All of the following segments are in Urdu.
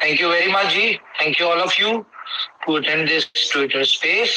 Thank you very much, Ji. Thank you all of you to attend this Twitter space.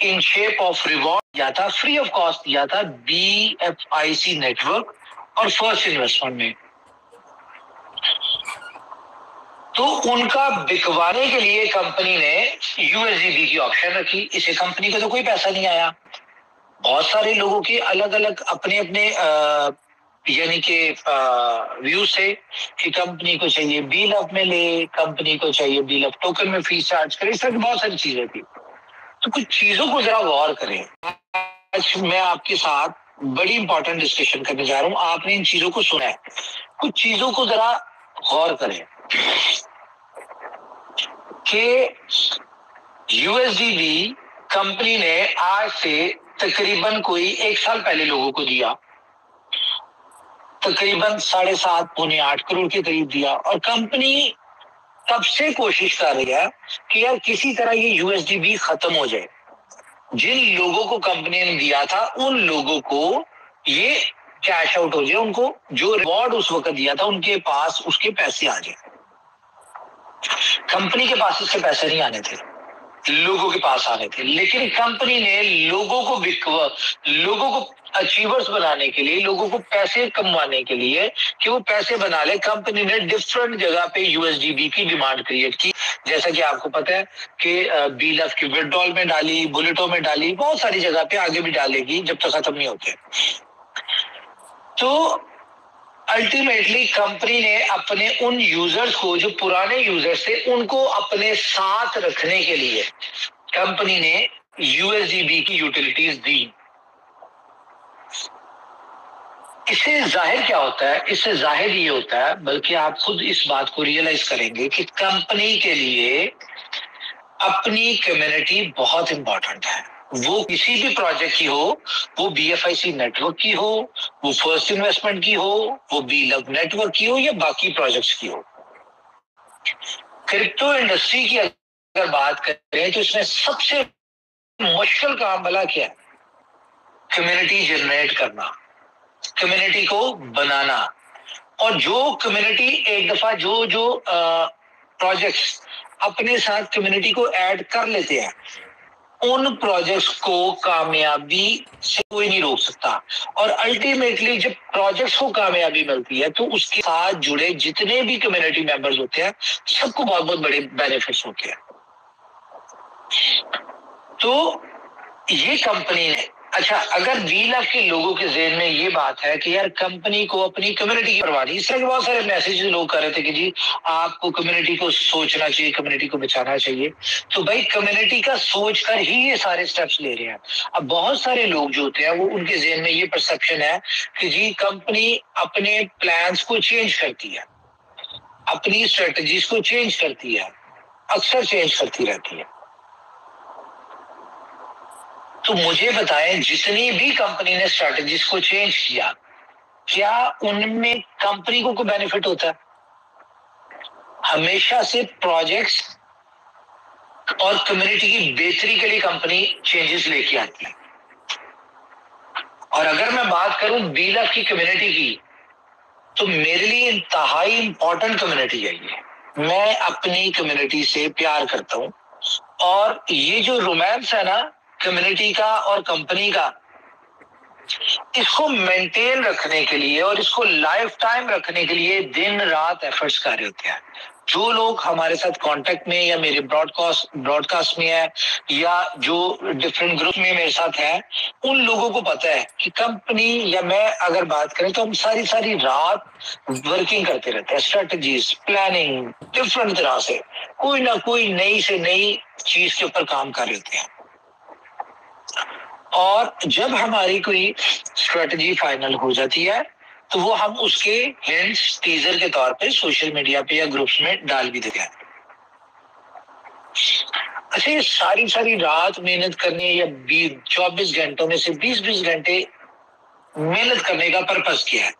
in shape of reward دیا تھا, free of cost دیا تھا BFIC نیٹورک اور فرسٹ انویسٹمنٹ میں. تو ان کا بکوانے کے لیے کمپنی نے USDB کی آپشن رکھی. اسے کمپنی کو تو کوئی پیسہ نہیں آیا. بہت سارے لوگوں کے الگ الگ اپنے اپنے یعنی کہ ویوز سے کہ کمپنی کو چاہیے BLUF میں لے, کمپنی کو چاہیے BLUF ٹوکن میں فیس چارج کرے, اس طرح کی بہت ساری چیزیں تھی. تو کچھ چیزوں کو ذرا غور کریں. آج میں آپ کے ساتھ بڑی امپورٹنٹ ڈسکشن کرنے جا رہا ہوں. آپ نے ان چیزوں کو سنا ہے, کچھ چیزوں کو ذرا غور کریں کہ USDB کمپنی نے آج سے تقریباً کوئی 1 سال پہلے لوگوں کو دیا, تقریباً 7.5 پونے 8 کروڑ کے قریب دیا, اور کمپنی تب سے کوشش کر رہی ہے کہ یار کسی طرح یہ USDB ختم ہو جائے. جن لوگوں کو کمپنی نے دیا تھا ان لوگوں کو یہ کیش آؤٹ ہو جائے, ان کو جو ریوارڈ اس وقت دیا تھا ان کے پاس اس کے پیسے آ جائے. کمپنی کے پاس اس کے پیسے نہیں آنے تھے, لوگوں کے پاس آنے تھے. لیکن کمپنی نے لوگوں کو اچیورز بنانے کے لیے, لوگوں کو پیسے کموانے کے لیے کہ وہ پیسے بنا لے, کمپنی نے ڈفرنٹ جگہ پہ USDB کی ڈیمانڈ کریٹ کی. جیسا کہ آپ کو پتا ہے کہ BLUF کی وڈرال میں ڈالی, بلیٹوں میں ڈالی, بہت ساری جگہ پہ آگے بھی ڈالے گی جب تک ختم نہیں ہوتے. تو الٹیمیٹلی کمپنی نے اپنے ان یوزرز کو جو پرانے یوزرز تھے ان کو اپنے ساتھ رکھنے کے لیے کمپنی نے USDB کی یوٹیلیٹیز دی. اس سے ظاہر کیا ہوتا ہے؟ اس سے ظاہر یہ ہوتا ہے, بلکہ آپ خود اس بات کو ریئلائز کریں گے کہ کمپنی کے لیے اپنی کمیونٹی بہت امپورٹنٹ ہے. وہ کسی بھی پروجیکٹ کی ہو, وہ BFIC نیٹورک کی ہو, وہ فرسٹ انویسٹمنٹ کی ہو, وہ BLUF نیٹورک کی ہو, یا باقی پروجیکٹس کی ہو. کرپٹو انڈسٹری کی اگر بات کریں تو اس میں سب سے مشکل کام بلا کیا ہے؟ کمیونٹی جنریٹ کرنا, کمیونٹی کو بنانا. اور جو کمیونٹی ایک دفعہ جو پروجیکٹس اپنے ساتھ کمیونٹی کو ایڈ کر لیتے ہیں, ان پروجیکٹس کو کامیابی سے کوئی نہیں روک سکتا. اور الٹیمیٹلی جب پروجیکٹس کو کامیابی ملتی ہے تو اس کے ساتھ جڑے جتنے بھی کمیونٹی ممبرز ہوتے ہیں سب کو بہت بہت بڑے بینیفٹس ہوتے ہیں. تو یہ کمپنی نے, اچھا اگر BLUF کے لوگوں کے ذہن میں یہ بات ہے کہ یار کمپنی کو اپنی کمیونٹی کی پرواہ نہیں, اس طرح کے بہت سارے میسج لوگ کر رہے تھے کہ جی آپ کو کمیونٹی کو سوچنا چاہیے, کمیونٹی کو بچانا چاہیے. تو بھائی کمیونٹی کا سوچ کر ہی یہ سارے سٹیپس لے رہے ہیں. اب بہت سارے لوگ جو ہوتے ہیں وہ ان کے ذہن میں یہ پرسپشن ہے کہ جی کمپنی اپنے پلانس کو چینج کرتی ہے, اپنی اسٹریٹجیز کو چینج کرتی ہے, اکثر چینج کرتی رہتی ہے. تو مجھے بتائیں جتنی بھی کمپنی نے اسٹریٹجیز کو چینج کیا, کیا ان میں کمپنی کو کوئی بینیفٹ ہوتا ہے؟ ہمیشہ سے پروجیکٹس اور کمیونٹی کی بہتری کے لیے کمپنی چینجز لے کے آتی ہے. اور اگر میں بات کروں BLUF کی کمیونٹی کی, تو میرے لیے انتہائی امپورٹنٹ کمیونٹی ہے یہ. میں اپنی کمیونٹی سے پیار کرتا ہوں, اور یہ جو رومانس ہے نا کمیونٹی کا اور کمپنی کا, اس کو مینٹین رکھنے کے لیے اور اس کو لائف ٹائم رکھنے کے لیے دن رات ایفرٹس کر رہے ہوتے ہیں. جو لوگ ہمارے ساتھ کانٹیکٹ میں یا میرے براڈ کاسٹ میں ہے یا جو ڈفرینٹ گروپ میں میرے ساتھ ہیں, ان لوگوں کو پتا ہے کہ کمپنی یا میں اگر بات کریں تو ہم ساری رات ورکنگ کرتے رہتے ہیں, اسٹریٹجیز, پلاننگ, ڈفرینٹ طرح سے کوئی نہ کوئی نئی سے نئی چیز کے اوپر کام کر رہے ہوتے ہیں. اور جب ہماری کوئی اسٹریٹجی فائنل ہو جاتی ہے تو وہ ہم اس کے ہنٹس ٹیزر کے طور پہ سوشل میڈیا پہ یا گروپس میں ڈال بھی دیتے ہیں. اچھا یہ ساری رات محنت کرنے یا 24 گھنٹوں میں سے 20 گھنٹے محنت کرنے کا پرپز کیا ہے؟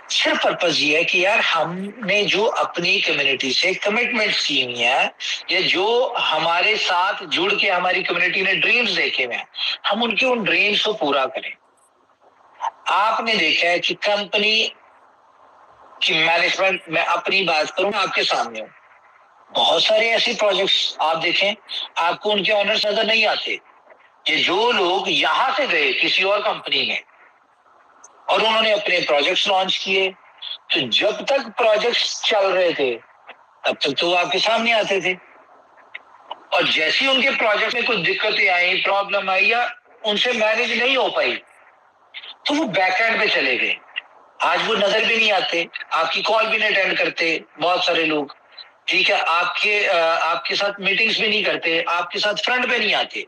صرف پرپز یہ ہے کہ یار ہم نے جو اپنی کمیونٹی سے کمٹمنٹس کی ہوئی ہیں یا جو ہمارے ساتھ جڑ کے ہماری کمیونٹی نے ڈریمز دیکھے ہوئے ہیں, ہم ان کے ان ڈریمز کو پورا کریں. آپ نے دیکھا ہے کہ کمپنی کی مینجمنٹ, میں اپنی بات کروں آپ کے سامنے ہوں, بہت سارے ایسے پروجیکٹس آپ دیکھیں آپ کو ان کے آنرز نظر نہیں آتے، کہ جو لوگ یہاں سے گئے کسی اور کمپنی میں اور انہوں نے اپنے پروجیکٹس لانچ کیے، تو جب تک پروجیکٹس چل رہے تھے تب تک تو وہ آپ کے سامنے آتے تھے، اور جیسی ان کے پروجیکٹ میں کچھ دقتیں آئی، پرابلم آئی یا ان سے مینج نہیں ہو پائی، تو وہ بیک اینڈ پہ چلے گئے. آج وہ نظر بھی نہیں آتے، آپ کی کال بھی نہیں اٹینڈ کرتے بہت سارے لوگ، ٹھیک ہے، آپ کے ساتھ میٹنگز بھی نہیں کرتے، آپ کے ساتھ فرنٹ پہ نہیں آتے.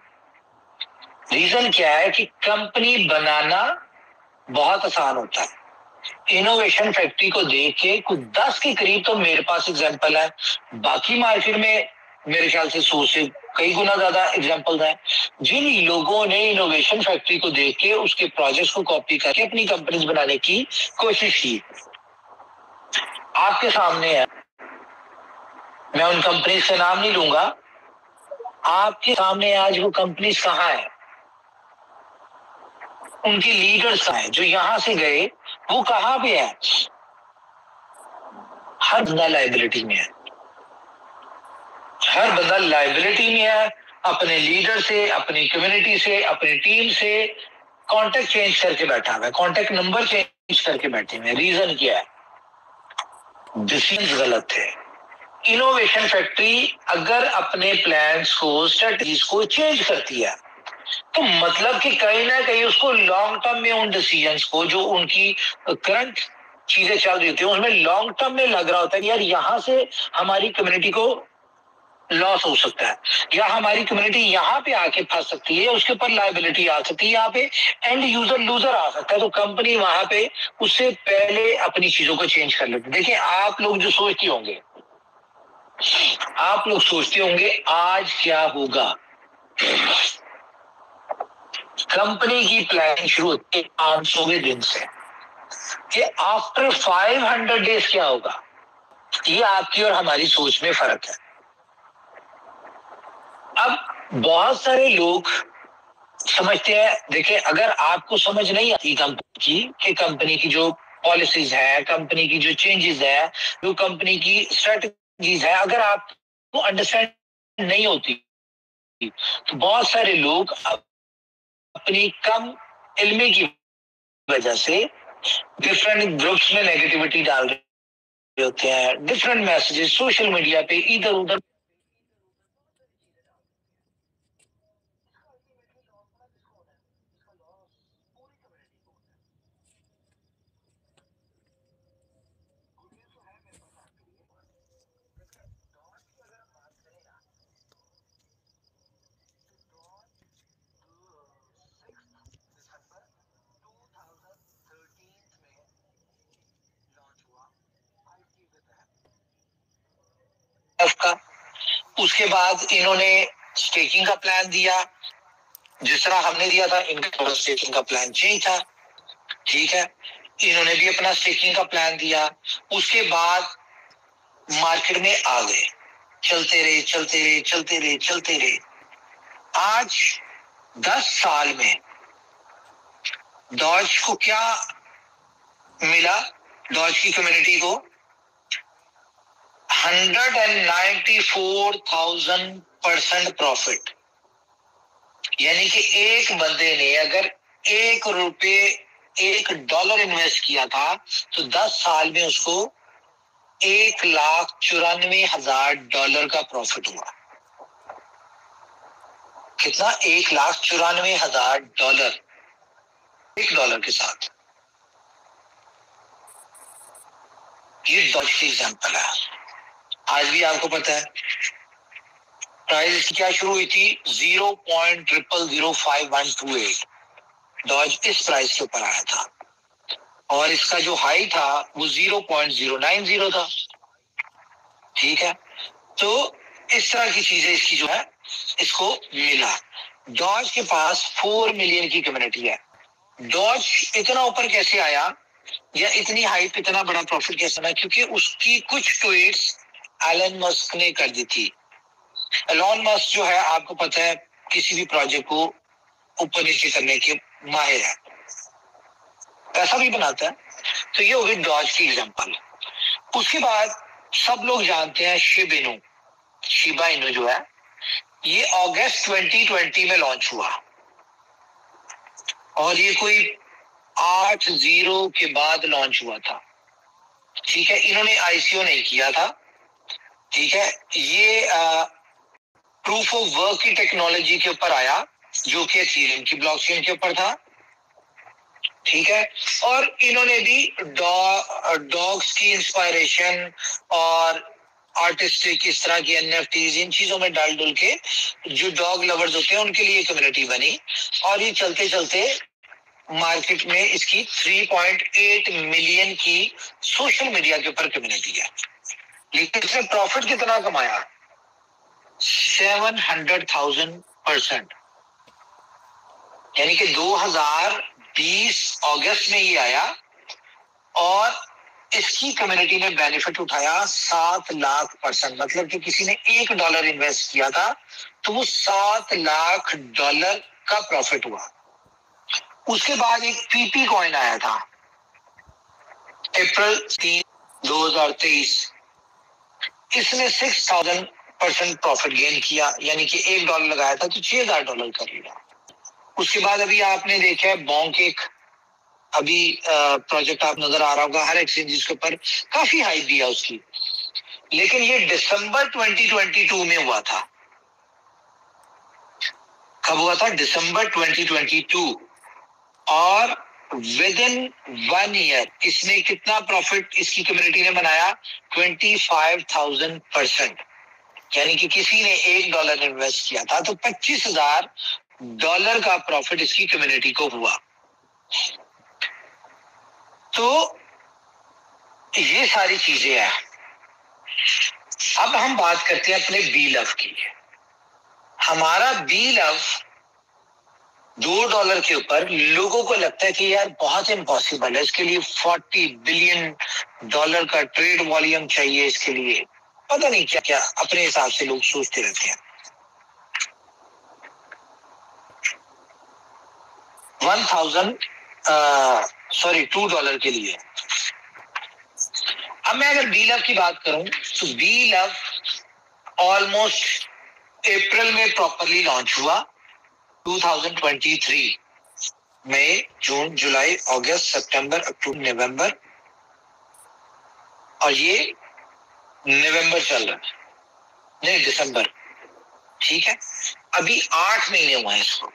ریزن کیا ہے کہ کمپنی بنانا بہت آسان ہوتا ہے. انوویشن فیکٹری کو دیکھ کے کچھ 10 کے قریب تو میرے پاس اگزامپل ہے، باقی مارکیٹ میں میرے خیال سے 100 سے کئی گنا زیادہ اگزامپل ہیں جن لوگوں نے انوویشن فیکٹری کو دیکھ کے اس کے پروجیکٹس کو کاپی کر کے اپنی کمپنیز بنانے کی کوشش کی. آپ کے سامنے ہے، میں ان کمپنیز سے نام نہیں لوں گا، آپ کے سامنے آج وہ کمپنیز کہاں ہیں، ان کی لیڈرز ہیں جو یہاں سے گئے وہ کہاں پہ ہیں. ہر بندہ لائبلٹی میں ہے، ہر بندہ لائبلٹی میں ہے، اپنے لیڈر سے، اپنی کمیونٹی سے، اپنی ٹیم سے کانٹیکٹ چینج کر کے بیٹھا ہوا ہے، کانٹیکٹ نمبر چینج کر کے بیٹھے ہوئے. ریزن کیا ہے؟ ڈیسیژن غلط تھے. انوویشن فیکٹری اگر اپنے پلانس کو، اسٹریٹجیز کو چینج کرتی ہے تو مطلب کہ کہیں نہ کہیں اس کو لانگ ٹرم میں ان ڈیسیژنس کو جو ان کی کرنٹ چیزیں چل رہی ہوتی ہیں اس میں لانگ ٹرم میں لگ رہا ہوتا ہے کہ یار یہاں سے ہماری کمیونٹی کو لاس ہو سکتا ہے، یا ہماری کمیونٹی یہاں پہ آ کے پھنس سکتی ہے، اس کے اوپر لائبلٹی آ سکتی ہے، یہاں پہ اینڈ یوزر لوزر آ سکتا ہے، تو کمپنی وہاں پہ اس سے پہلے اپنی چیزوں کو چینج کر لیتی. دیکھیں آپ لوگ جو سوچتے ہوں گے، آپ لوگ سوچتے ہوں گے آج کیا ہوگا، کمپنی کی پلاننگ شروع ہوتی ہے 500ویں دن سے کہ آفٹر 500 ڈیز کیا ہوگا. یہ آپ کی اور ہماری سوچ میں فرق ہے. اب بہت سارے لوگ سمجھتے ہیں، دیکھیں اگر آپ کو سمجھ نہیں آتی کمپنی کی کہ کمپنی کی جو پالیسیز ہے، کمپنی کی جو چینجز ہے، جو کمپنی کی اسٹریٹجیز ہے، اگر آپ کو انڈرسٹینڈ نہیں ہوتی تو بہت سارے لوگ اپنی کم علمی کی وجہ سے ڈفرینٹ گروپس میں نیگیٹیوٹی ڈال رہے ہوتے ہیں، ڈفرینٹ میسجز سوشل میڈیا پہ ادھر ادھر. کا اس کے بعد انہوں نے اسٹیکنگ کا پلان دیا، جس طرح ہم نے دیا تھا، ان کا اسٹیکنگ کا پلان چینج تھا، ٹھیک ہے، انہوں نے بھی اپنا اسٹیکنگ کا پلان دیا. اس کے بعد مارکیٹ میں آ گئے، چلتے رہے چلتے رہے چلتے رہے چلتے رہے. آج 10 سال میں ڈاج کو کیا ملا، ڈاج کی کمیونٹی کو 194,000% پروفٹ. یعنی کہ ایک بندے نے اگر $1 انویسٹ کیا تھا تو 10 سال میں اس کو $1,94,000 کا پروفٹ ہوا. کتنا؟ $1,94,000 $1 کے ساتھ. یہ ڈاج کی ایگزامپل ہے. آج بھی آپ کو پتا ہے پرائز کیا شروع ہوئی تھی؟ 0.0005,128. ڈاج اس پرائز کے اوپر آیا تھا اور اس کا جو ہائی تھا وہ 0.090 تھا. ٹھیک ہے، تو اس طرح کی چیزیں اس کی جو ہے اس کو ملا. ڈاج کے پاس 4 ملین کی کمیونٹی ہے. ڈاج اتنا اوپر کیسے آیا یا اتنی ہائٹ اتنا بڑا پروفٹ کیسے آیا؟ کیونکہ اس کی کچھ ٹویٹس ایلن مسک نے کر دی تھی. ایلن مسک جو ہے آپ کو پتا ہے کسی بھی پروجیکٹ کو اوپر نیچے کرنے کے ماہر ہے، پیسہ بھی بناتا ہے. تو یہ ہوگی ڈاج کی ایگزامپل. اس کے بعد سب لوگ جانتے ہیں شب انو. شیبا اینو جو ہے یہ اگست 2020 میں لانچ ہوا اور یہ کوئی 8-0 کے بعد لانچ ہوا تھا. ٹھیک ہے, انہوں نے آئی سی او نہیں کیا تھا. ٹھیک ہے, یہ پروف آف ورک کی ٹیکنالوجی کے اوپر آیا جو کہ ایتھیریم کی بلاک چین کے اوپر تھا. ٹھیک ہے, اور انہوں نے بھی ڈاگس کی انسپائریشن اور آرٹسٹک اس طرح کی NFTs ان چیزوں میں ڈال ڈل کے جو ڈاگ لورز ہوتے ہیں ان کے لیے کمیونٹی بنی, اور یہ چلتے چلتے مارکیٹ میں اس کی 3.8 ملین کی سوشل میڈیا کے اوپر کمیونٹی ہے. لیکن اس نے پروفٹ کتنا کمایا؟ 700,000%. یعنی کہ 2020 اگست میں یہ آیا اور اس کی کمیونٹی نے بینیفٹ اٹھایا 7,00,000%. مطلب کہ کسی نے $1 انویسٹ کیا تھا تو وہ $7,00,000 کا پروفٹ ہوا. اس کے بعد ایک پی پی کوائن آیا تھا اپریل 3, 2023. اس نے 6,000% پروفٹ گین کیا, یعنی کہ $1 لگایا تھا تو $6,000 کر لیا. اس کے بعد ابھی آپ نے دیکھا ہے بونک ایک ابھی پروجیکٹ آپ نظر آ رہا ہوگا ہر ایکسچینجز کے اوپر, کافی ہائپ دیا اس کی, لیکن یہ دسمبر 2022 میں ہوا تھا. کب ہوا تھا؟ دسمبر 2022. اور ود ان 1 ایئر اس نے کتنا پروفٹ اس کی کمیونٹی نے بنایا؟ 25,000%. یعنی کہ کسی نے $1 انویسٹ کیا تھا تو $25,000 کا پروفٹ اس کی کمیونٹی کو ہوا. تو یہ ساری چیزیں ہیں. اب ہم بات کرتے ہیں اپنے بی لو کی. ہمارا بی لو $2 کے اوپر لوگوں کو لگتا ہے کہ یار بہت امپاسبل ہے, اس کے لیے $40 بلین کا ٹریڈ والیوم چاہیے, اس کے لیے پتہ نہیں کیا کیا اپنے حساب سے لوگ سوچتے رہتے ہیں. 2$ کے لیے. اب میں اگر بی لو کی بات کروں تو بی لو آلموسٹ اپریل میں پراپرلی لانچ ہوا. 2023 مئی, جون, جولائی, اگست, سپٹمبر, اکتوبر, نومبر, اور یہ نومبر چل رہا ہے, نہیں دسمبر. ٹھیک ہے, ابھی 8 مہینے ہوئے ہیں اس کو.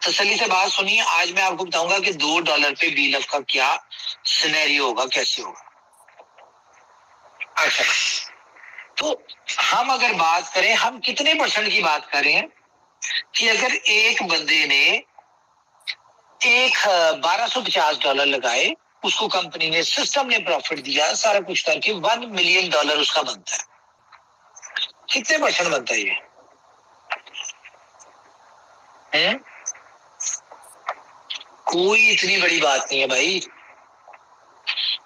تسلی سے بات سنیے, آج میں آپ کو بتاؤں گا کہ $2 پہ بی لو کا کیا سینیریو ہوگا, کیسے ہوگا. اچھا, تو ہم اگر بات کریں, ہم کتنے % کی بات کر رہے ہیں کہ اگر ایک بندے نے $1,250 لگائے, اس کو کمپنی نے, سسٹم نے پروفٹ دیا, سارا کچھ کر کے $1 ملین اس کا بنتا ہے. کتنے % بنتا ہے یہ؟ کوئی اتنی بڑی بات نہیں ہے بھائی.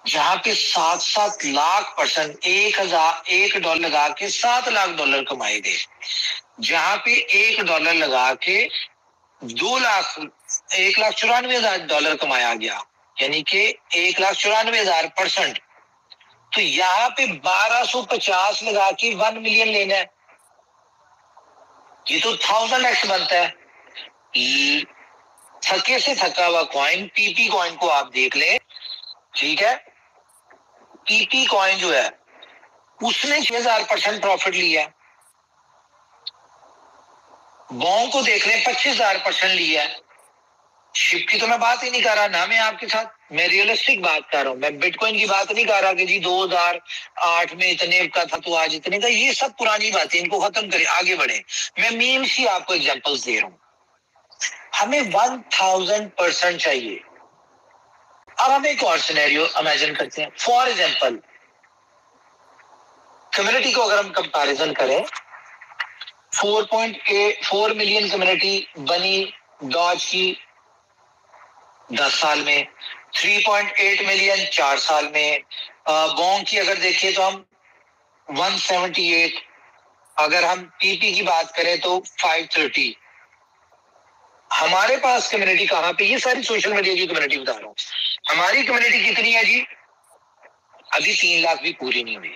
جہاں پہ 7,00,000% $1 لگا کے $7,00,000 کمائے گئے, جہاں پہ $1 لگا کے $1,94,000 کمایا گیا, یعنی کہ 1,94,000%. تو یہاں پہ 1250 لگا کے 1 ملین لینا ہے, یہ تو 1000x بنتا ہے. تھکے سے تھکا ہوا کوائن پی پی کوائن کو آپ دیکھ لیں. ٹھیک ہے, پی پی کوائن جو ہے اس نے 6,000% پروفٹ لیا. بونک کو دیکھ لیں 25,000% لیا. شپ کی تو میں بات ہی نہیں کر رہا نا, میں آپ کے ساتھ میں ریئلسٹک بات کر رہا ہوں. میں بٹ کوائن کی بات نہیں کر رہا کہ جی 2008 میں اتنے کا تھا تو آج اتنے کا. یہ سب پرانی باتیں, ان کو ختم کریں, آگے بڑھیں. میں میمس ہی آپ کو ایگزامپلس دے رہا ہوں. ہمیں 1000% چاہیے. اب ہم ایک اور سینیریو امیجن کرتے ہیں. فار ایگزامپل کمیونٹی کو اگر ہم کمپیریزن کریں, 4 ملین کمیونٹی بنی ڈاج کی 10 سال میں, 3.8 ملین 4 سال میں. بونک کی اگر دیکھیں تو ہم 178, اگر ہم پی پی کی بات کریں تو 530. ہمارے پاس کمیونٹی کہاں پہ, یہ ساری سوشل میڈیا کی کمیونٹی بتا رہا ہوں. ہماری کمیونٹی کتنی ہے جی؟ ابھی 3 لاکھ بھی پوری نہیں ہوئی.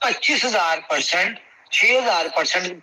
25,000%, 6,000%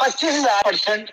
25,000%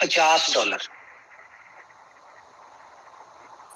$50।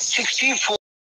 64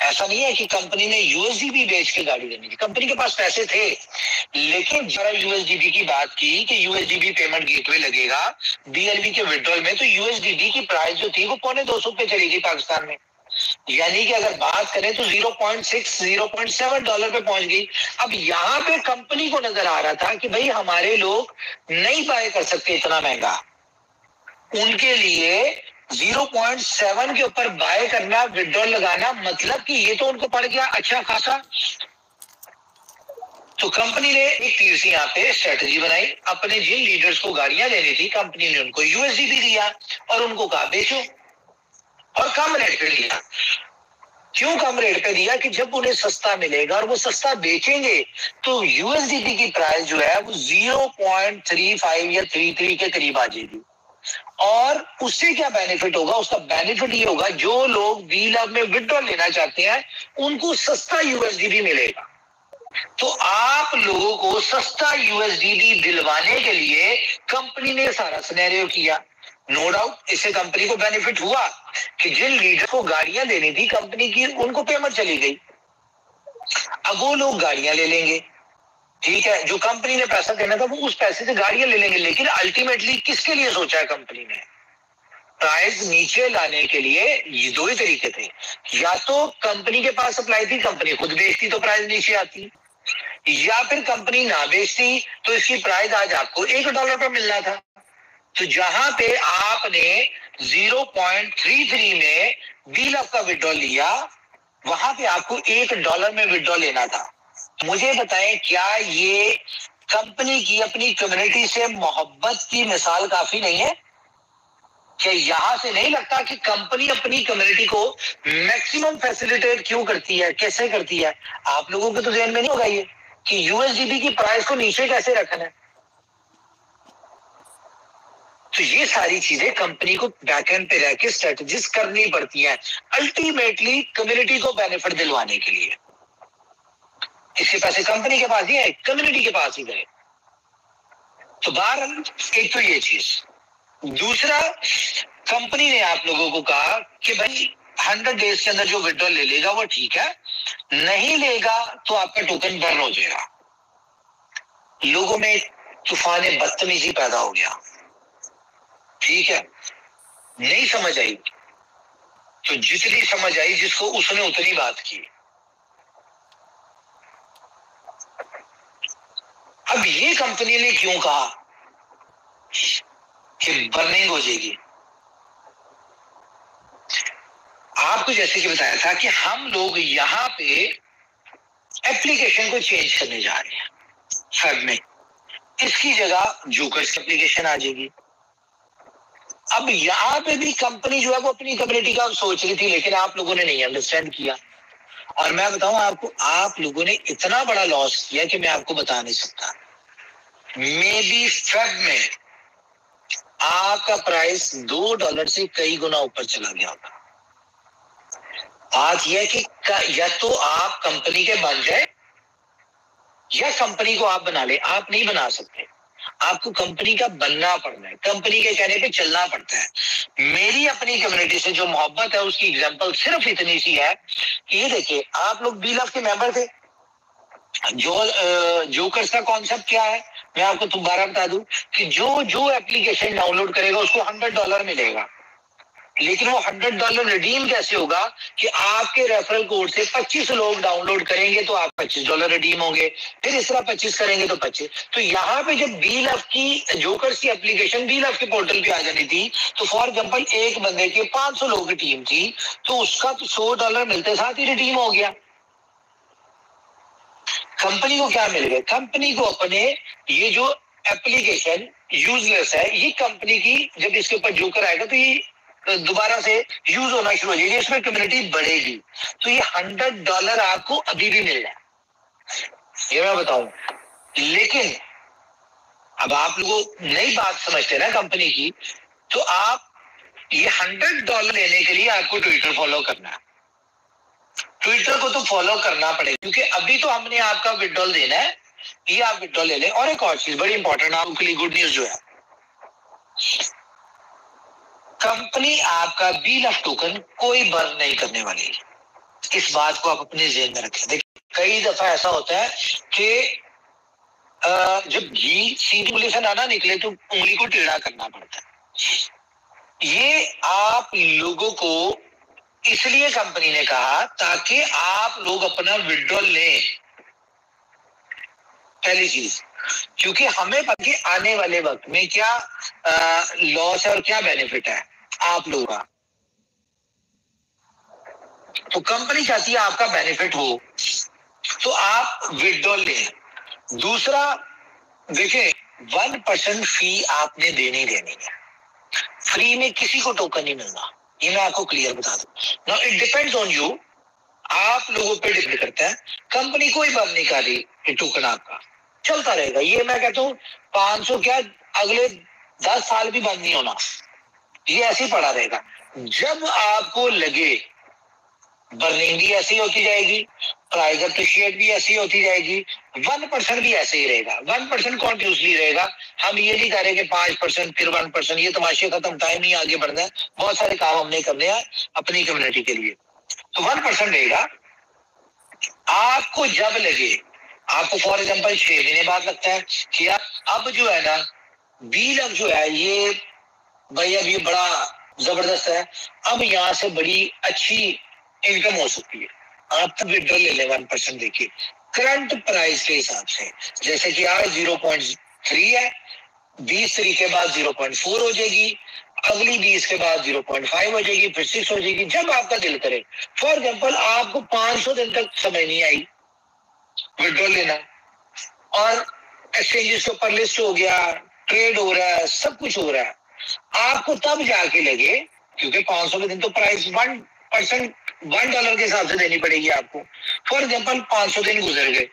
ایسا نہیں ہے کہ کمپنی نے یو ایس ڈی بی بیچ کے گاڑی لینی تھی, کمپنی کے پاس پیسے تھے, لیکن ذرا یو ایس ڈی بی کی بات کی کہ U S D B payment gateway لگے گا بی ایل بی کے وڈرول میں, تو یو ایس ڈی بی کی پرائز جو تھی وہ $250 پہ چلی گئی پاکستان میں, یعنی کہ اگر بات کریں تو 0.6 $0.7 پہ پہنچ گئی. اب یہاں پہ کمپنی کو نظر آ رہا تھا کہ بھئی ہمارے لوگ نہیں بائی کر سکتے اتنا مہنگا, ان کے لیے 0.7 کے اوپر بائی کرنا, وڈرول لگانا, مطلب کہ یہ تو ان کو پڑ گیا اچھا خاصا. تو کمپنی نے ایک تیر سے یہاں پہ اسٹریٹجی بنائی, اپنے جن لیڈرز کو گاڑیاں لینی تھی کمپنی نے ان کو یو ایس ڈی بھی دیا اور ان کو کہا بیچو, اور کم ریٹ پہ دیا. کیوں کم ریٹ پہ دیا؟ کہ جب انہیں سستا ملے گا اور وہ سستا بیچیں گے تو یو ایس ڈی بی کی پرائز جو ہے وہ 0.35 یا 33 کے قریب آ جائے گی. اور اس سے کیا بینیفٹ ہوگا؟ اس کا بینیفٹ یہ ہوگا جو لوگ بی لب میں وڈرول لینا چاہتے ہیں ان کو سستا یو ایس ڈی بی ملے گا. تو آپ لوگوں کو سستا یو ایس ڈی بی دلوانے کے لیے کمپنی نے سارا سینیریو کیا. نو ڈاؤٹ اس سے کمپنی کو بینیفٹ ہوا کہ جن لیڈر کو گاڑیاں لینی تھی کمپنی کی ان کو پیمنٹ چلی گئی. اب وہ لوگ گاڑیاں لے لیں گے, ٹھیک ہے, جو کمپنی نے پیسہ دینا تھا وہ اس پیسے سے گاڑیاں لے لیں گے. لیکن الٹیمیٹلی کس کے لیے سوچا ہے کمپنی نے؟ پرائز نیچے لانے کے لیے. یہ دو ہی طریقے تھے, یا تو کمپنی کے پاس سپلائی تھی, کمپنی خود بیچتی تو پرائز نیچے آتی, یا پھر کمپنی نہ بیچتی تو اس کی پرائز آج آپ کو $1 پہ ملنا تھا. تو جہاں پہ آپ نے 0.33 میں بی لب کا وڈرول لیا وہاں پہ آپ کو $1 میں وڈرول لینا تھا. مجھے بتائیں کیا یہ کمپنی کی اپنی کمیونٹی سے محبت کی مثال کافی نہیں ہے؟ کہ یہاں سے نہیں لگتا کہ کمپنی اپنی کمیونٹی کو میکسیمم فیسیلیٹیٹ کیوں کرتی ہے, کیسے کرتی ہے؟ آپ لوگوں کے تو ذہن میں نہیں ہوگا یہ کہ یو ایس ڈی بی کی پرائز کو نیچے کیسے رکھنا ہے. تو یہ ساری چیزیں کمپنی کو بیک اینڈ پہ رہ کے اسٹریٹجیز کرنی پڑتی ہیں الٹیمیٹلی کمیونٹی کو بینیفٹ دلوانے کے لیے. اس کے پیسے کمپنی کے پاس ہی ہے, کمیونٹی کے پاس ہی گئے. تو بہرحال ایک تو یہ چیز. دوسرا, کمپنی نے آپ لوگوں کو کہا کہ بھائی 100 ڈیز کے اندر جو وڈرول لے لے گا وہ ٹھیک ہے, نہیں لے گا تو آپ کا ٹوکن برن ہو جائے گا. لوگوں میں طوفان بدتمیزی پیدا ہو گیا, ٹھیک ہے, نہیں سمجھ آئی تو جتنی سمجھ آئی جس کو اس نے اتنی بات کی. اب یہ کمپنی نے کیوں کہا کہ برننگ ہو جائے گی؟ آپ کو جیسے کہ بتایا تھا کہ ہم لوگ یہاں پہ ایپلیکیشن کو چینج کرنے جا رہے ہیں فیب میں, اس کی جگہ جوکرز کی ایپلیکیشن آ جائے گی. اب یہاں پہ بھی کمپنی جو ہے وہ اپنی کمیونٹی کا سوچ رہی تھی, لیکن آپ لوگوں نے نہیں انڈرسٹینڈ کیا. اور میں بتاؤں آپ کو, آپ لوگوں نے اتنا بڑا لاس کیا کہ میں آپ کو بتا نہیں سکتا. مے بی فیب میں آپ کا پرائس $2 سے کئی گنا اوپر چلا گیا ہوگا. بات یہ ہے کہ یا تو آپ کمپنی کے بن جائے یا کمپنی کو آپ بنا لیں. آپ نہیں بنا سکتے, آپ کو کمپنی کا بننا پڑنا ہے, کمپنی کے کہنے پہ چلنا پڑتا ہے. میری اپنی کمیونٹی سے جو محبت ہے اس کی ایگزامپل صرف اتنی سی ہے کہ یہ دیکھیں, آپ لوگ بی لب کے ممبر تھے. جوکرز کا کانسیپٹ کیا ہے میں آپ کو دوبارہ بتا دوں کہ جو ایپلیکیشن ڈاؤن لوڈ کرے گا اس کو $100 ملے گا. لیکن وہ $100 ریڈیم کیسے ہوگا کہ آپ کے ریفرل کوڈ سے 25 لوگ ڈاؤن لوڈ کریں گے تو آپ $25 ریڈیم ہوں گے, پھر اس طرح 25 کریں گے تو 25. تو یہاں پہ جب بی لب کی جوکرز کی ایپلیکیشن بی لب کے پورٹل پہ آ جانی تھی تو فار ایگزامپل ایک بندے کے 500 لوگوں کی ٹیم تھی تو اس کا تو $100 ملتے ساتھ ہی ریڈیم ہو گیا. کمپنی کو کیا مل گیا؟ کمپنی کو اپنے یہ جو ایپلیکیشن یوز لیس ہے, یہ کمپنی کی جب اس کے اوپر جوکر آئے گا تو یہ دوبارہ سے یوز ہونا شروع ہو جائے گی, اس میں کمیونٹی بڑھے گی. تو یہ $100 آپ کو ابھی بھی مل رہا ہے, یہ میں بتاؤں. لیکن اب آپ لوگ نئی بات سمجھتے نا کمپنی کی, تو آپ یہ $100 لینے کے لیے آپ کو ٹویٹر فالو کرنا ہے. ٹویٹر کو تو فالو کرنا پڑے گا کیونکہ ابھی تو ہم نے آپ کا وڈرول دینا ہے, یہ آپ وڈرول لے لیں. اور ایک اور چیز بڑی امپورٹنٹ آپ کے لیے گڈ نیوز جو ہے, کمپنی آپ کا بی لب ٹوکن کوئی برن نہیں کرنے والی. اس بات کو آپ اپنے ذہن میں رکھیں. دیکھیں کئی دفعہ ایسا ہوتا ہے کہ جب جی سیدھی انگلی سے نہ نکلے تو انگلی کو ٹیڑھا کرنا پڑتا ہے. یہ آپ لوگوں کو اس لیے کمپنی نے کہا تاکہ آپ لوگ اپنا وڈرول لیں. پہلی چیز کیونکہ ہمیں پتہ کہ آنے والے وقت میں کیا لاس ہے اور کیا بینیفٹ ہے آپ لوگوں کا. تو کمپنی چاہتی ہے آپ کا بینیفٹ ہو تو آپ وڈرول لیں. دوسرا دیکھیں 1% فی آپ نے دینی ہے. فری میں کسی کو ٹوکن نہیں ملنا, یہ میں آپ کو کلیئر بتا دوں. نا اٹ ڈیپینڈز آن یو, آپ لوگوں پہ ڈیپینڈ کرتا ہے. کمپنی کوئی بند نہیں کر رہی کہ ٹوکن آپ کا چلتا رہے گا. یہ میں کہتا ہوں 500 کیا اگلے 10 سال بھی بند نہیں ہونا, یہ ایسے ہی پڑا رہے گا. جب آپ کو لگے برننگ بھی ایسی ہوتی جائے گی, پرائز اپریشیٹ بھی ایسی ہوتی جائے گی, 1% بھی ایسے ہی رہے گا. 1% کنٹینیوسلی رہے گا. ہم یہ نہیں کہہ رہے کہ 5% پھر 1%, یہ تماشے ختم, ٹائم نہیں آگے بڑھنا ہے, بہت سارے کام ہم نے کرنے ہیں اپنی کمیونٹی کے لیے. تو 1% رہے گا. آپ کو جب لگے, آپ کو فار ایگزامپل 6 مہینے بعد لگتا ہے کہ اب جو ہے نا 20 لاکھ جو ہے یہ بھائی اب یہ بڑا زبردست ہے, اب یہاں سے بڑی اچھی انکم ہو سکتی ہے, آپ تب وڈرول لے لیں 1% دیکھیے کرنٹ پرائز کے حساب سے. جیسے کہ آج 0.3 ہے, 20 طریقے بعد 0.4 ہو جائے گی, اگلی 20 کے بعد 0.5 ہو جائے گی, پھر 6 ہو جائے گی, جب آپ کا دل کرے. فار ایگزامپل آپ کو 500 دن تک سمجھ نہیں آئی وڈرول لینا, اور ایکسچینجز کے اوپر لسٹ ہو گیا, ٹریڈ ہو رہا ہے, سب کچھ ہو رہا ہے, آپ کو تب جا کے لگے, کیونکہ 500 کے دن تو پرائز $1 کے حساب سے دینی پڑے گی آپ کو. فار ایگزامپل 500 دن گزر گئے,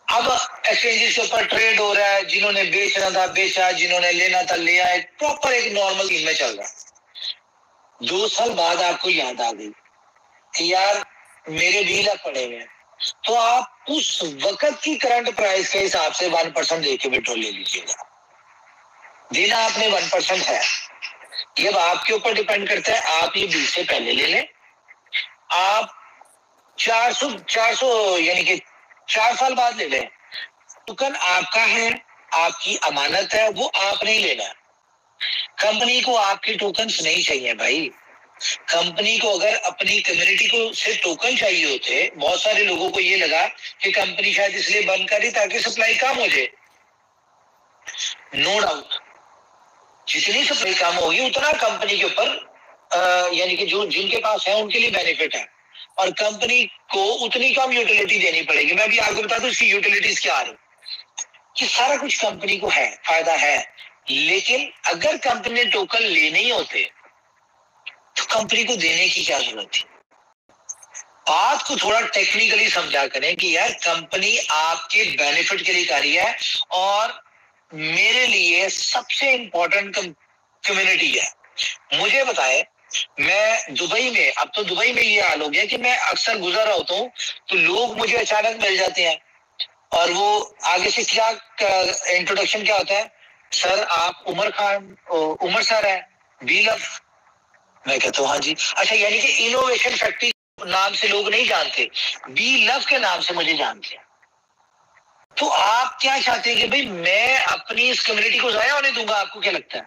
اب ایکسچینجز کے اوپر ٹریڈ ہو رہا ہے, جنہوں نے بیچنا تھا بیچا, جنہوں نے لینا تھا لیا, ایک پراپر ایک نارمل دن میں چل رہا ہے. 2 سال بعد آپ کو یاد آ گئی کہ یار میرے 20 لاکھ پڑے ہوئے ہیں, تو آپ اس وقت کی کرنٹ پرائز کے حساب سے 1% دے کے وڈرول لے لیجیے گا. دینا آپ نے 1% ہے, یہ اب آپ کے اوپر ڈیپینڈ کرتا ہے. آپ یہ 20 سے پہلے لے لیں, آپ 400 یعنی کہ 4 سال بعد لے لیں. ٹوکن آپ کا ہے, آپ کی امانت ہے, وہ آپ نہیں لینا. کمپنی کو آپ کے ٹوکنز نہیں چاہیے بھائی. کمپنی کو اگر اپنی کمیونٹی کو سے ٹوکن چاہیے ہوتے, بہت سارے لوگوں کو یہ لگا کہ کمپنی شاید اس لیے بند کری تاکہ سپلائی کم ہو جائے. نو ڈاؤٹ جتنی سپلائی کم ہوگی اتنا کمپنی کے اوپر یعنی کہ جو جن کے پاس ہے ان کے لیے بینیفٹ ہے, اور کمپنی کو اتنی کم یوٹیلیٹی دینی پڑے گی. میں بھی آپ کو بتا دوں اس کی یوٹیلیٹیز کیا آ رہی, کہ سارا کچھ کمپنی کو ہے, فائدہ ہے. لیکن اگر کمپنی نے ٹوکن لینے ہی ہوتے تو کمپنی کو دینے کی کیا ضرورت تھی. بات کو تھوڑا ٹیکنیکلی سمجھا کریں کہ یار کمپنی آپ کے بینیفٹ کے لیے کر رہی ہے, اور میرے لیے سب سے امپورٹنٹ کمیونٹی ہے. مجھے بتائے, میں دبئی میں, اب تو دبئی میں یہ حال ہو گیا کہ میں اکثر گزر رہا ہوتا ہوں تو لوگ مجھے اچانک مل جاتے ہیں, اور وہ آگے سے کیا انٹروڈکشن کیا ہوتا ہے, سر آپ عمر سر ہے BLUF. میں کہتا ہوں ہاں جی. اچھا یعنی کہ انوویشن فیکٹری نام سے لوگ نہیں جانتے, BLUF کے نام سے مجھے جانتے ہیں. تو آپ کیا چاہتے ہیں کہ بھئی میں اپنی اس کمیونٹی کو ضائع ہونے دوں گا؟ آپ کو کیا لگتا ہے؟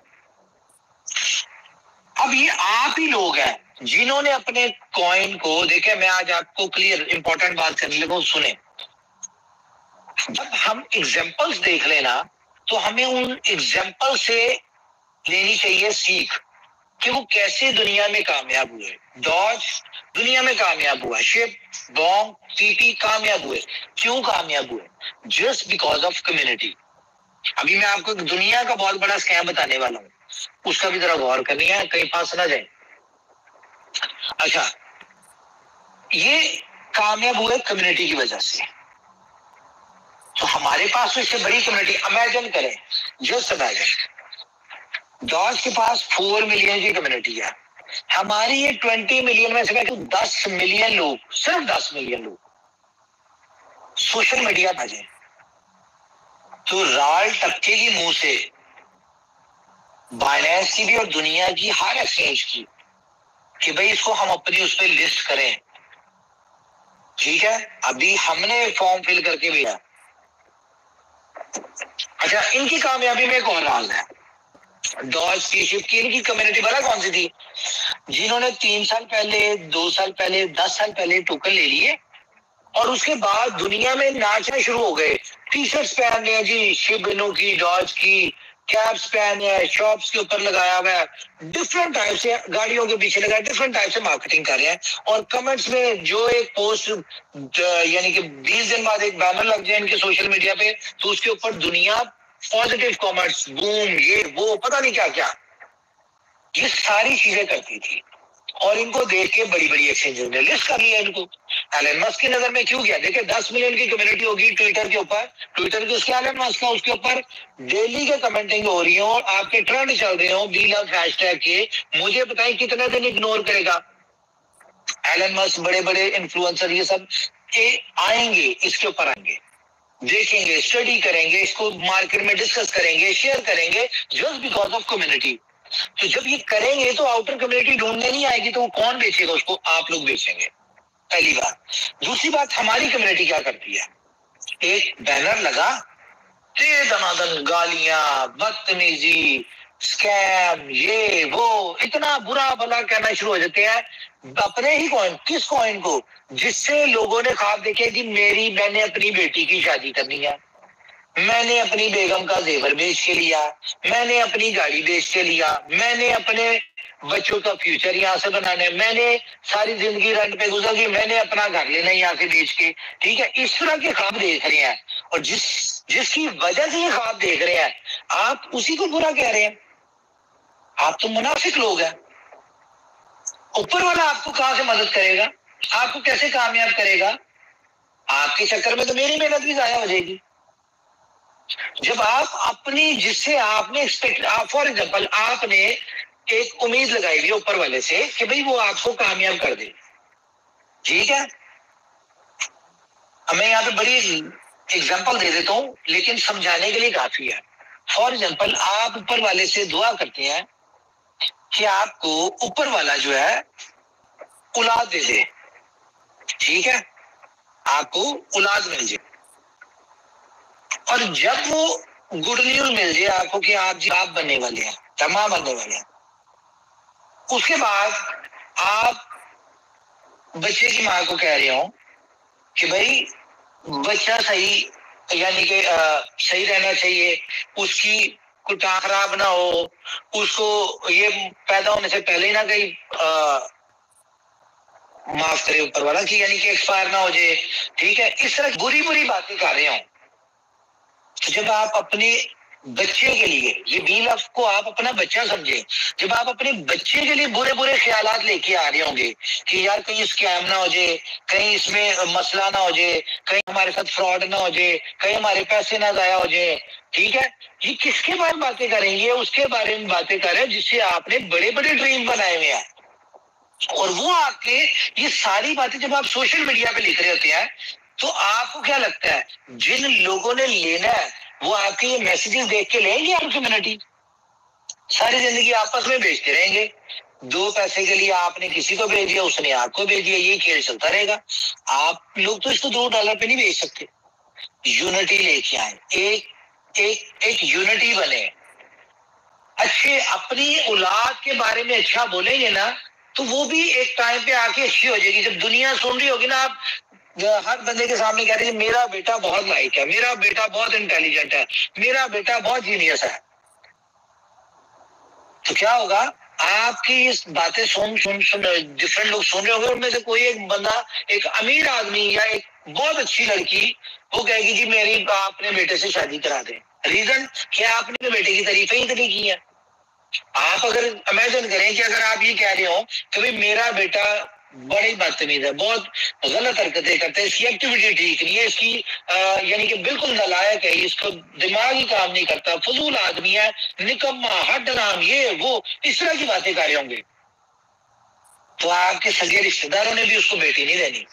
اب یہ آپ ہی لوگ ہیں جنہوں نے اپنے کوائن کو دیکھیں. میں آج آپ کو کلیئر امپورٹنٹ بات کرنے لگا, سنیں. جب ہم ایگزامپلس دیکھ لینا تو ہمیں ان ایگزامپل سے لینی چاہیے سیکھ کہ وہ کیسے دنیا میں کامیاب ہوئے. ڈاج دنیا میں کامیاب ہوا, شپ بونگ TP کامیاب ہوئے. کیوں کامیاب ہوئے؟ Just because of community. ابھی میں آپ کو دنیا کا بہت بڑا اسکیم بتانے والا ہوں, اس کا بھی ذرا غور کرنی ہے, کہیں پھنس نہ جائیں. اچھا, یہ کامیاب ہوئے کمیونٹی کی وجہ سے. تو ہمارے پاس اس سے بڑی کمیونٹی, امیجن کریں, جسٹ امیجن ڈاج کے پاس 4 ملین کی کمیونٹی ہے. ہماری یہ 20 ملین میں سے 10 ملین لوگ, صرف 10 ملین لوگ سوشل میڈیا پہ جائیں تو رال ٹپکے کی منہ سے بائنانس کی بھی اور دنیا کی ہر ایکسچینج کی کہ بھئی اس کو ہم اپنی اس پہ لسٹ کریں. ٹھیک ہے, ابھی ہم نے فارم فل کر کے بھیجا. اچھا, ان کی کامیابی میں ایک اور راز ہے. ڈاج کی شپ کی ان کی کمیونٹی بڑا کون سی تھی, جنہوں نے 3 سال پہلے, 2 سال پہلے, 10 سال پہلے ٹوکن لے لیے اور اس کے بعد دنیا میں ناچنا شروع ہو گئے. ٹی شرٹس پہن رہے ہیں جی شبنو کی, ڈاج کی, کیپس پہنے ہیں, شاپس کے اوپر لگایا ہوا ہے, ڈفرنٹ ٹائپ سے گاڑیوں کے پیچھے لگا, ڈفرنٹ ٹائپ سے مارکیٹنگ کر رہے ہیں. اور کمنٹس میں جو ایک پوسٹ یعنی کہ 20 دن بعد ایک بینر لگ جائے ان کے سوشل میڈیا پہ, تو اس کے اوپر دنیا پازیٹیو کامنٹس, بوم, یہ وہ پتہ نہیں کیا کیا, یہ ساری چیزیں کرتی تھی. اور ان کو دیکھ کے بڑی بڑی ایکسچینجز نے لسٹ کر لیا ان کو. ایلن مسک کی نظر میں کیوں گیا, دیکھیں 10 ملین کی کمیونٹی ہوگی ٹویٹر کے اوپر, ٹویٹر کے اس کے ایلن مسک کا, اس کے اوپر ڈیلی کے کمنٹنگ ہو رہی ہوں اور آپ کے ٹرینڈ چل رہے ہوں بی لو ہیش ٹیگ کے. مجھے بتائیں کتنے دن اگنور کرے گا ایلن مسک, بڑے بڑے انفلوئنسر یہ سب کہ آئیں گے, اس کے اوپر آئیں گے, دیکھیں گے, اسٹڈی کریں گے, اس کو مارکیٹ میں ڈسکس کریں گے, شیئر کریں گے, جسٹ بیکاز آف کمیونٹی. تو جب یہ کریں گے تو آؤٹر کمیونٹی ڈھونڈنے نہیں آئے گی, تو وہ کون بیچے گا اس کو, آپ لوگ بیچیں گے, پہلی بات. دوسری بات, ہماری کمیونٹی کیا کرتی ہے, ایک بینر لگا, دمادم گالیاں, بدتمیزی, اسکیم, یہ وہ, اتنا برا بھلا کہنا شروع ہو جاتے ہیں اپنے ہی کوئن. کس کوئن کو, جس سے لوگوں نے خواب دیکھے کہ میں نے اپنی بیٹی کی شادی کرنی ہے, میں نے اپنی بیگم کا زیور بیچ کے لیا, میں نے اپنی گاڑی بیچ کے لیا, میں نے اپنے بچوں کا فیوچر یہاں سے بنانا ہے, میں نے ساری زندگی رنٹ پہ گزر گئی, میں نے اپنا گھر لینا یہاں سے بیچ کے. ٹھیک ہے, اس طرح کے خواب دیکھ رہے ہیں, اور جس کی وجہ سے یہ خواب دیکھ رہے ہیں, آپ اسی کو برا کہہ رہے ہیں. آپ تو منافق لوگ ہیں. اوپر والا آپ کو کہاں سے مدد کرے گا, آپ کو کیسے کامیاب کرے گا؟ آپ کے چکر میں تو میری محنت بھی ضائع ہو جائے گی. جب آپ اپنی, جس سے آپ نے فار ایگزامپل آپ نے ایک امید لگائی ہوئی اوپر والے سے کہ بھئی وہ آپ کو کامیاب کر دے, ٹھیک ہے, میں یہاں پہ بڑی ایگزامپل دے دیتا ہوں لیکن سمجھانے کے لیے کافی ہے. فار ایگزامپل آپ اوپر والے سے دعا کرتے ہیں کہ آپ کو اوپر والا جو ہے اولاد دے دے, ٹھیک ہے, آپ کو اولاد مل جائے, اور جب وہ گڈ نیوز مل جائے آپ کو کہ آپ جی آپ بننے والے ہیں, تمام بننے والے ہیں, اس کے بعد آپ بچے کی ماں کو کہہ رہے ہوں کہ بھائی بچہ صحیح, یعنی کہ صحیح رہنا چاہیے, اس کی کوئی ٹانگ خراب نہ ہو, اس کو یہ پیدا ہونے سے پہلے ہی نہ کہیں معاف کرے اوپر والا کہ یعنی کہ ایکسپائر نہ ہو جائے. ٹھیک ہے, اس طرح بری بری باتیں کر رہے ہوں. جب آپ اپنے بچے کے لیے, یہ بی لف کو آپ اپنا بچہ سمجھیں, جب آپ اپنے بچے کے لیے برے برے خیالات لے کے آ رہے ہوں گے کہ یار کہیں اسکیم نہ ہو جائے, کہیں اس میں مسئلہ نہ ہو جائے, کہیں ہمارے ساتھ فراڈ نہ ہو جائے, کہیں ہمارے پیسے نہ ضائع ہو جائے, ٹھیک ہے, یہ کس کے بارے میں باتیں کریں گے, اس کے بارے میں باتیں کریں جس سے آپ نے بڑے بڑے ڈریم بنائے ہوئے ہیں. اور وہ آپ کے یہ ساری باتیں جب آپ سوشل میڈیا پہ لکھ رہے ہوتے ہیں تو آپ کو کیا لگتا ہے, جن لوگوں نے لینا ہے وہ آپ کے یہ میسیجز دیکھ کے لیں گے آپ کمیونٹی, ساری زندگی آپس میں بیچتے رہیں گے, 2 پیسے کے لیے آپ نے کسی کو بھیج دیا, اس نے آپ کو بھیج دیا, یہ کھیل چلتا رہے گا. آپ لوگ تو اس کو $2 پہ نہیں بیچ سکتے. یونٹی لے کے آئیں, ایک یونٹی بنے, اچھے اپنی اولاد کے بارے میں اچھا بولیں گے نا تو وہ بھی ایک ٹائم پہ آ کے اچھی ہو جائے گی. جب دنیا سن رہی ہوگی نا, آپ ہر بندے کے سامنے کہہ رہے ہیں میرا بیٹا بہت لائق ہے, میرا بیٹا بہت انٹیلیجنٹ ہے, میرا بیٹا بہت جینیس ہے, تو کیا ہوگا, آپ کی اس باتیں سن ڈفرنٹ لوگ سن رہے ہوں گے, ان میں سے کوئی ایک بندہ, ایک امیر آدمی یا ایک بہت اچھی لڑکی, وہ کہے گی جی میری اپنے بیٹے سے شادی کرا دیں. ریزن کیا, آپ نے بیٹے کی تعریفیں اتنی کی ہیں. آپ اگر امیجن کریں کہ اگر آپ یہ کہہ رہے ہو کہ بھئی میرا بیٹا بڑی بدتمیز ہے, بہت غلط حرکتیں کرتے ہیں, اس کی ایکٹیویٹی ٹھیک نہیں ہے, اس کی یعنی کہ بالکل نالائق ہے, اس کو دماغ ہی کام نہیں کرتا, فضول آدمی ہے, نکما, ہڈ رام, یہ وہ, اس طرح کی باتیں کر رہے ہوں گے, تو آپ کے سگے رشتے داروں نے بھی اس کو بیٹی نہیں دینی.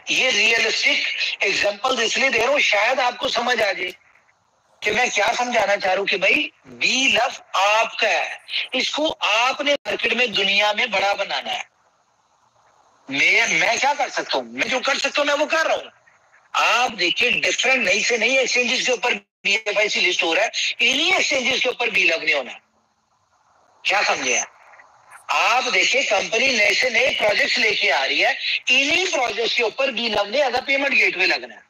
یہ ریئلسٹک ایگزامپل اس لیے دے رہا ہوں, شاید آپ کو سمجھ آ جائے. کہ میں کیا سمجھانا چاہ رہا ہوں کہ بھائی بی لف آپ کا ہے، اس کو آپ نے مارکیٹ میں دنیا میں بڑا بنانا ہے. میں کیا کر سکتا ہوں؟ میں جو کر سکتا ہوں میں وہ کر رہا ہوں. آپ دیکھیے ڈفرنٹ نئی سے نئی ایکسچینجز کے اوپر B F I C list ہو رہا ہے، انہیں ایکسچینجز کے اوپر بی لف نہیں ہونا. کیا سمجھے آپ؟ دیکھیے کمپنی نئے سے نئے پروجیکٹس لے کے آ رہی ہے، انہیں پروجیکٹس کے اوپر بی لف نے ایز اے پیمنٹ گیٹ وے لگنا ہے.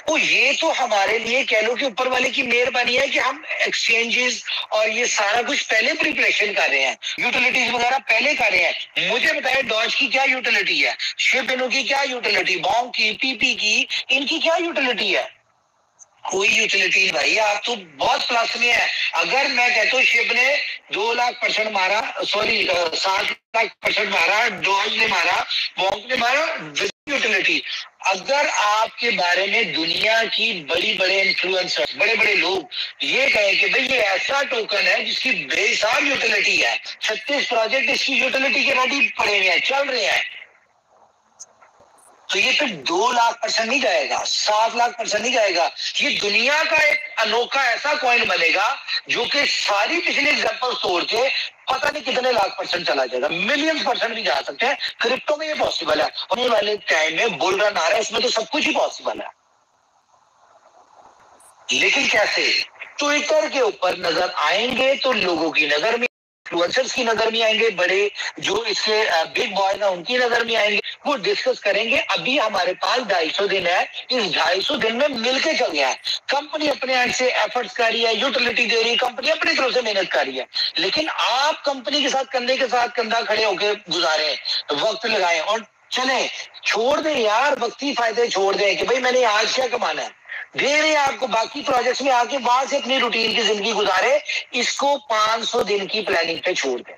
تو یہ تو ہمارے لیے کہہ لو کہ اوپر والے کی مہربانی ہے کہ ہم ایکسچینجز اور یہ سارا کچھ پہلے پریپریشن کر رہے ہیں، یوٹیلیٹیز وغیرہ پہلے کر رہے ہیں. مجھے بتائیں ڈاج کی کیا یوٹیلیٹی ہے، شپ انو کی کیا یوٹیلیٹی، بونگ کی، پی پی کی، ان کی کیا یوٹیلیٹی ہے؟ کوئی یوٹیلیٹی نہیں بھائی. آپ تو بہت پلس میں ہے. اگر میں کہتا ہوں شپ نے 2,00,000% مارا، سوری 7,00,000% مارا، ڈوج نے مارا، بونگ نے مارا، یوٹیلیٹی. اگر آپ کے بارے میں دنیا کی بڑی بڑے انفلوئنسر، بڑے بڑے لوگ یہ کہیں کہ بھئی یہ ایسا ٹوکن ہے جس کی بے حساب یوٹیلیٹی ہے، 36 پروجیکٹ اس کی یوٹیلیٹی کے ریڈی پڑے ہوئے ہیں، چل رہے ہیں، تو یہ پھر 2,00,000% نہیں جائے گا، 7,00,000% نہیں جائے گا. یہ دنیا کا ایک انوکھا ایسا کوائن بنے گا جو کہ ساری پچھلی ایگزامپل توڑ کے پتہ نہیں کتنے %1,00,000 چلا جائے گا، ملین% بھی جا سکتے ہیں. کرپٹو میں یہ پاسبل ہے. ہونے والے ٹائم میں بل رن آ رہا ہے، اس میں تو سب کچھ ہی پاسبل ہے. لیکن کیسے؟ ٹویٹر کے اوپر نظر آئیں گے تو لوگوں کی نظر میں، انفلوئنسرز کی نظر میں آئیں گے، بڑے جو اس کے بگ بوائز ہیں ان کی نظر میں آئیں گے، وہ ڈسکس کریں گے. ابھی ہمارے پاس 250 دن ہے، اس 250 دن میں مل کے چل گیا ہے. کمپنی اپنے اینڈ سے ایفرٹس کر رہی ہے، یوٹیلیٹی دے رہی ہے، کمپنی اپنی طرف سے محنت کر رہی ہے. لیکن آپ کمپنی کے ساتھ کندھے کے ساتھ کندھا کھڑے ہو کے گزاریں، وقت لگائیں اور چلیں. چھوڑ دیں یار وقتی فائدے، چھوڑ دیں کہ بھئی میں نے آج کیا کمانا ہے. دے رہے ہیں آپ کو باقی پروجیکٹس میں آ کے وہاں سے اپنی روٹین کی زندگی گزارے. اس کو 500 دن کی پلاننگ پہ چھوڑ دیں.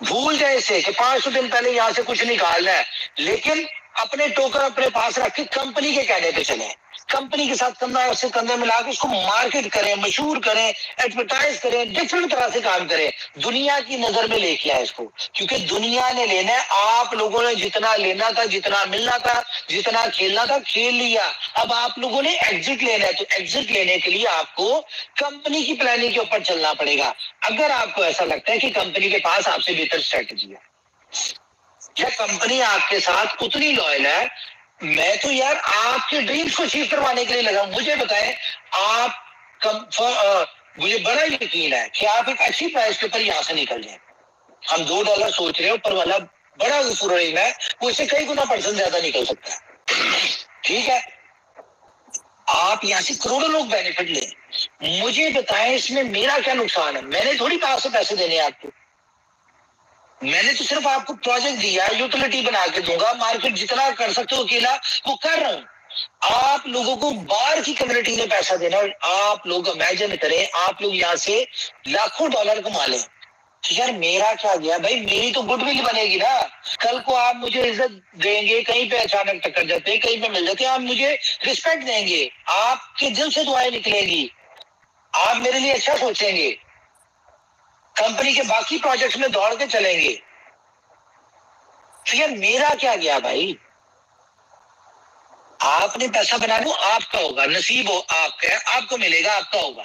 بھول جائے اسے کہ 500 دن پہلے یہاں سے کچھ نکالنا ہے، لیکن اپنے ٹوکن اپنے پاس رکھ کے کمپنی کے کہنے پہ چلیں. کمپنی کے ساتھ کندھا سے کندھے ملا کے اس کو مارکیٹ کریں، مشہور کریں، ایڈورٹائز کریں، ڈفرنٹ طرح سے کام کریں. دنیا کی نظر میں لے کے آئے اس کو، کیونکہ دنیا نے لینا ہے. آپ لوگوں نے جتنا لینا تھا، جتنا ملنا تھا، جتنا کھیلنا تھا کھیل لیا. اب آپ لوگوں نے ایگزٹ لینا ہے، تو ایگزٹ لینے کے لیے آپ کو کمپنی کی پلاننگ کے اوپر چلنا پڑے گا. اگر آپ کو ایسا لگتا ہے کہ کمپنی کے پاس آپ سے بہتر اسٹریٹجی ہے یا کمپنی آپ کے ساتھ اتنی لائل ہے، میں تو یار آپ کے ڈریمز کو اچیو کروانے کے لیے لگا ہوں. مجھے بتائیں آپ مجھے بڑا یقین ہے کہ آپ ایک اچھی پرائز کے اوپر یہاں سے نکل جائیں. ہم $2 سوچ رہے ہیں، اوپر والا بڑا غفور رحیم ہے، وہ اسے کئی گنا % زیادہ نکل سکتا ہے. ٹھیک ہے، آپ یہاں سے کروڑوں لوگ بینیفٹ لیں. مجھے بتائیں اس میں میرا کیا نقصان ہے؟ میں نے تھوڑی کہا سے پیسے دینے آپ کو، میں نے تو صرف آپ کو پروجیکٹ دیا، یوٹیلیٹی بنا کے دوں گا. مارکیٹ جتنا کر سکتے ہو اکیلا وہ کر رہا ہوں. آپ لوگوں کو باہر کی کمیونٹی نے پیسہ دینا، اور آپ لوگ امیجن کریں آپ لوگ یہاں سے لاکھوں ڈالر کما لیں. یار میرا کیا گیا بھائی، میری تو گڈ ول بنے گی نا. کل کو آپ مجھے عزت دیں گے، کہیں پہ اچانک ٹکر جاتے ہیں، کہیں پہ مل جاتے ہیں، آپ مجھے رسپیکٹ دیں گے، آپ کے دل سے دعائیں نکلیں گی، آپ میرے لیے اچھا سوچیں گے، کمپنی کے باقی پروجیکٹس میں دوڑ کے چلیں گے. تو یار میرا کیا گیا بھائی، آپ نے پیسہ بنانا آپ کا ہوگا، نصیب ہو آپ کا، آپ کو ملے گا، آپ کا ہوگا.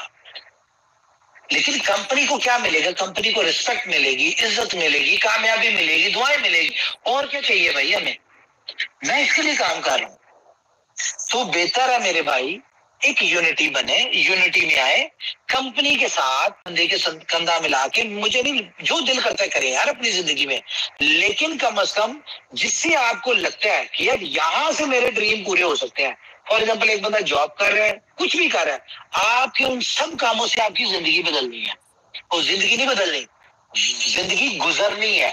لیکن کمپنی کو کیا ملے گا؟ کمپنی کو رسپیکٹ ملے گی، عزت ملے گی، کامیابی ملے گی، دعائیں ملے گی. اور کیا چاہیے بھائی ہمیں؟ میں اس کے لیے کام کر رہا ہوں. تو بہتر ہے میرے بھائی ایک یونٹی بنے، یونٹی میں آئے، کمپنی کے ساتھ کندھے کے کندھا ملا کے. مجھے نہیں، جو دل کرتا ہے کریں یار اپنی زندگی میں، لیکن کم از کم جس سے آپ کو لگتا ہے کہ یار یہاں سے میرے ڈریم پورے ہو سکتے ہیں. فار ایگزامپل ایک بندہ جاب کر رہا ہے، کچھ بھی کر رہا ہے، آپ کے ان سب کاموں سے آپ کی زندگی بدلنی ہے. اور زندگی نہیں بدلنی، زندگی گزرنی ہے.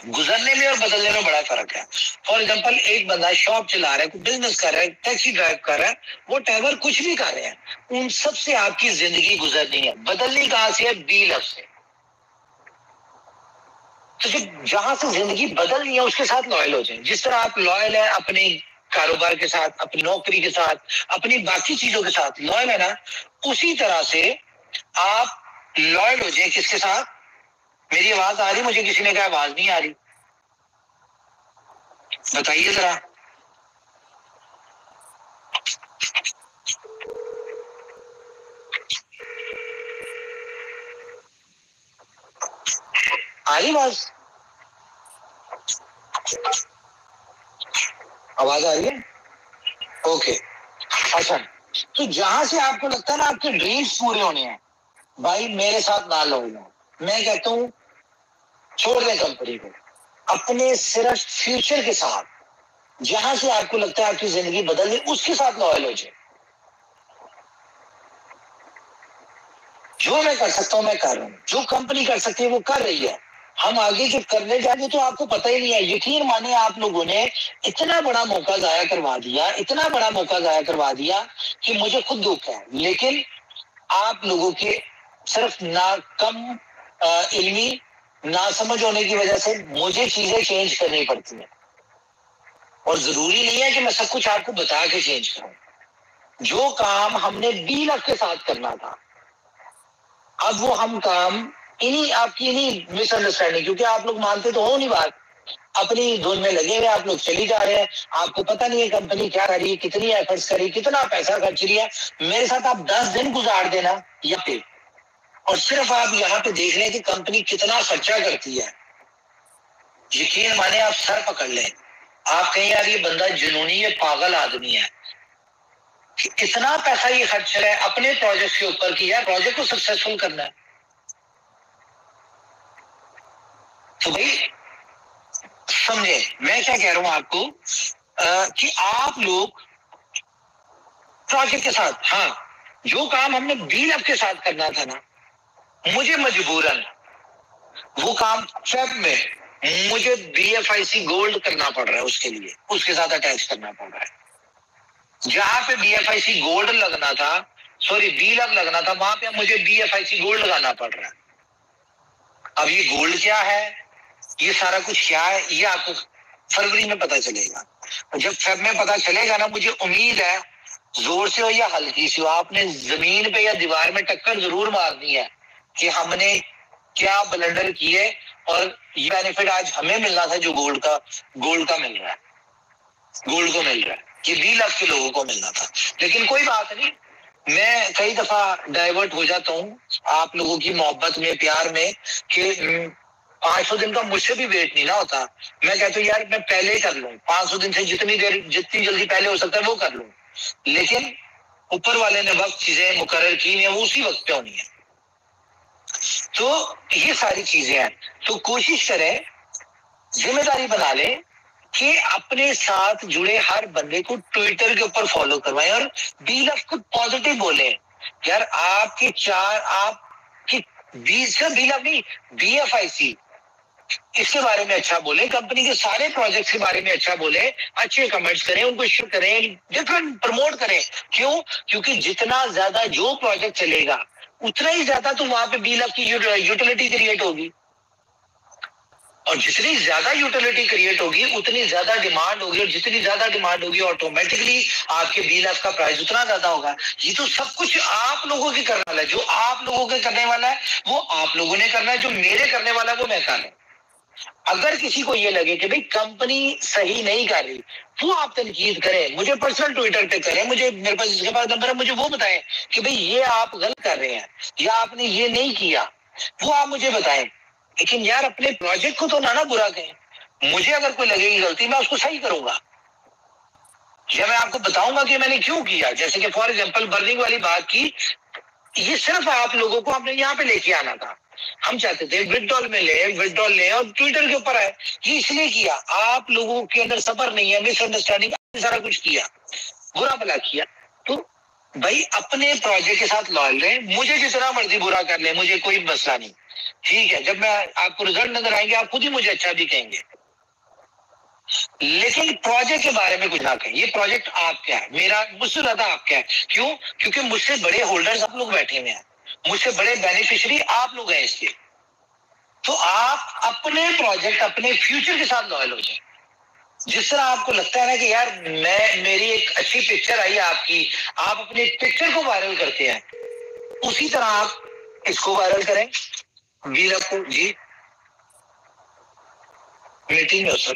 گزرنے میں اور بدلنے میں بڑا فرق ہے. فار ایگزامپل ایک بندہ شاپ چلا رہا ہے، کوئی بزنس کر رہا ہے، ٹیکسی ڈرائیو کر رہا ہے، وہ ڈرائیور کچھ بھی کر رہے ہیں، ان سب سے آپ کی زندگی گزرنی ہے. بدلنی کہاں سے ہے؟ بی لفظ سے. تو جہاں سے زندگی بدلنی ہے اس کے ساتھ لائل ہو جائیں. جس طرح آپ لائل ہیں اپنے کاروبار کے ساتھ، اپنی نوکری کے ساتھ، اپنی باقی چیزوں کے ساتھ لائل ہے نا، اسی طرح سے آپ لائل ہو جائیں. کس کے ساتھ؟ میری آواز آ رہی؟ مجھے کسی نے کہا آواز نہیں آ رہی، بتائیے ذرا. آ رہی آواز آ رہی ہے؟ اوکے. اچھا تو جہاں سے آپ کو لگتا ہے نا آپ کے ڈریمز پورے ہونے ہیں، بھائی میرے ساتھ نہ لو. میں کہتا ہوں چھوڑ دیں کمپنی کو، اپنے صرف فیوچر کے ساتھ جہاں سے آپ کو لگتا ہے آپ کی زندگی بدل گئی اس کے ساتھ لوائل ہو جائے. جو میں کر سکتا ہوں میں کر رہا ہوں، جو کمپنی کر سکتی ہے وہ کر رہی ہے. ہم آگے جو کرنے جائیں گے تو آپ کو پتہ ہی نہیں ہے. یقین مانے آپ لوگوں نے اتنا بڑا موقع ضائع کروا دیا، اتنا بڑا موقع ضائع کروا دیا کہ مجھے خود دکھ ہے. لیکن آپ لوگوں کے صرف کم علمی نہ سمجھ ہونے کی وجہ سے مجھے چیزیں چینج کرنی پڑتی ہیں، اور ضروری نہیں ہے کہ میں سب کچھ آپ کو بتا کے چینج کروں. جو کام ہم نے 20 لاکھ کے ساتھ کرنا تھا، اب وہ ہم کام آپ کی مس انڈرسٹینڈنگ، کیونکہ آپ لوگ مانتے تو ہو نہیں بات، اپنی دھن میں لگے ہوئے آپ لوگ چلی جا رہے ہیں. آپ کو پتہ نہیں ہے کمپنی کیا کر رہی ہے، کتنی ایفرٹس کر رہی ہے، کتنا پیسہ خرچ رہی ہے. میرے ساتھ آپ 10 دن گزار دینا یہاں پہ، اور صرف آپ یہاں پہ دیکھ لیں کہ کمپنی کتنا خرچہ کرتی ہے. یقین مانے آپ سر پکڑ لیں. آپ کہیں یار یہ بندہ جنونی، یہ پاگل آدمی ہے، اتنا پیسہ یہ خرچ ہے اپنے پروجیکٹ کے اوپر کہ یار پروجیکٹ کو سکسیسفل کرنا ہے. تو بھائی سمجھے میں کیا کہہ رہا ہوں آپ کو، کہ آپ لوگ پروجیکٹ کے ساتھ، ہاں جو کام ہم نے 20 لاکھ کے ساتھ کرنا تھا نا، مجھے مجبوراً وہ کام فیب میں مجھے BFIC گولڈ کرنا پڑ رہا ہے، اس کے لیے اس کے ساتھ اٹیچ کرنا پڑ رہا ہے. جہاں پہ BFIC گولڈ لگنا تھا، 20 لاکھ لگنا تھا، وہاں پہ مجھے BFIC گولڈ لگانا پڑ رہا ہے. اب یہ گولڈ کیا ہے، یہ سارا کچھ کیا ہے، یہ آپ کو فروری میں پتا چلے گا. جب فیب میں پتا چلے گا نا، مجھے امید ہے زور سے ہو یا ہلکی سی ہو، آپ نے زمین پہ یا دیوار میں ٹکر ضرور مارنی ہے کہ ہم نے کیا بلنڈر کیے، اور یہ بینیفٹ آج ہمیں ملنا تھا جو گولڈ کا مل رہا ہے، گولڈ کو مل رہا ہے، یہ 20 لاکھ کے لوگوں کو ملنا تھا. لیکن کوئی بات نہیں، میں کئی دفعہ ڈائیورٹ ہو جاتا ہوں آپ لوگوں کی محبت میں، پیار میں، کہ 500 دن کا مجھ سے بھی ویٹ نہیں نہ ہوتا. میں کہتا ہوں یار میں پہلے ہی کر لوں، 500 دن سے جتنی جلدی پہلے ہو سکتا ہے وہ کر لوں. لیکن اوپر والے نے وقت چیزیں مقرر کی ہیں، وہ اسی وقت پہ ہونی ہے. تو یہ ساری چیزیں ہیں. تو کوشش کریں، ذمہ داری بنا لیں کہ اپنے ساتھ جڑے ہر بندے کو ٹویٹر کے اوپر فالو کروائیں، اور 20 لاکھ کو پازیٹیو بولیں. یار آپ کی 20 لاکھ نہیں، BFIC اس کے بارے میں اچھا بولیں، کمپنی کے سارے پروجیکٹس کے بارے میں اچھا بولیں، اچھے کمنٹس کریں، ان کو شیئر کریں، ڈفرنٹ پروموٹ کریں. کیوں؟ کیونکہ جتنا زیادہ جو پروجیکٹ چلے گا اتنا ہی زیادہ تو وہاں پہ 20 لاکھ کی یوٹیلٹی کریٹ ہوگی، اور جتنی زیادہ یوٹیلٹی کریٹ ہوگی اتنی زیادہ ڈیمانڈ ہوگی، اور جتنی زیادہ ڈیمانڈ ہوگی آٹومیٹکلی آپ کے 20 لاکھ کا پرائز اتنا زیادہ ہوگا. یہ تو سب کچھ آپ لوگوں کی کرنے والا ہے، جو آپ لوگوں کے کرنے والا ہے وہ آپ لوگوں نے کرنا ہے، جو میرے کرنے والا ہے وہ میں کر رہا ہوں. اگر کسی کو یہ لگے کہ بھئی کمپنی صحیح نہیں کر رہی، وہ آپ تنقید کریں، مجھے پرسنل ٹویٹر پہ کریں، میرے پاس اس کے پاس نمبر ہے، مجھے وہ بتائیں کہ بھئی یہ آپ غلط کر رہے ہیں یا آپ نے یہ نہیں کیا، وہ آپ مجھے بتائیں. لیکن یار اپنے پروجیکٹ کو تو نہ برا کہیں. مجھے اگر کوئی لگے گی غلطی، میں اس کو صحیح کروں گا، یا میں آپ کو بتاؤں گا کہ میں نے کیوں کیا. جیسے کہ فار ایگزامپل برننگ والی بات کی، یہ صرف آپ لوگوں کو ہم نے یہاں پہ لے کے آنا تھا. ہم چاہتے تھے وڈرال میں وڈرال لیں اور ٹویٹر کے اوپر آئے. یہ اس لیے کیا، آپ لوگوں کے اندر صبر نہیں ہے، مس انڈرسٹینڈنگ، سارا کچھ کیا، برا بھلا کیا. تو بھائی اپنے پروجیکٹ کے ساتھ لائل رہیں، مجھے جتنا مرضی برا کر لیں، مجھے کوئی مسئلہ نہیں. ٹھیک ہے، جب میں آپ کو رزلٹ نظر آئیں گے آپ خود ہی مجھے اچھا بھی کہیں گے. لیکن پروجیکٹ کے بارے میں کچھ نہ کہیں. یہ پروجیکٹ آپ کا ہے، مجھ سے زیادہ آپ کا ہے. کیوں؟ کیونکہ مجھ سے بڑے ہولڈرز آپ لوگ بیٹھے ہوئے ہیں، مجھ سے بڑے بینیفیشری آپ لوگ ہیں اس کے. تو آپ اپنے پروجیکٹ، اپنے فیوچر کے ساتھ لائل ہو جائیں. جس طرح آپ کو لگتا ہے نا کہ یار میری ایک اچھی پکچر آئی آپ کی، آپ اپنے پکچر کو وائرل کرتے ہیں، اسی طرح آپ اس کو وائرل کریں. جی میٹنگ ہے سر.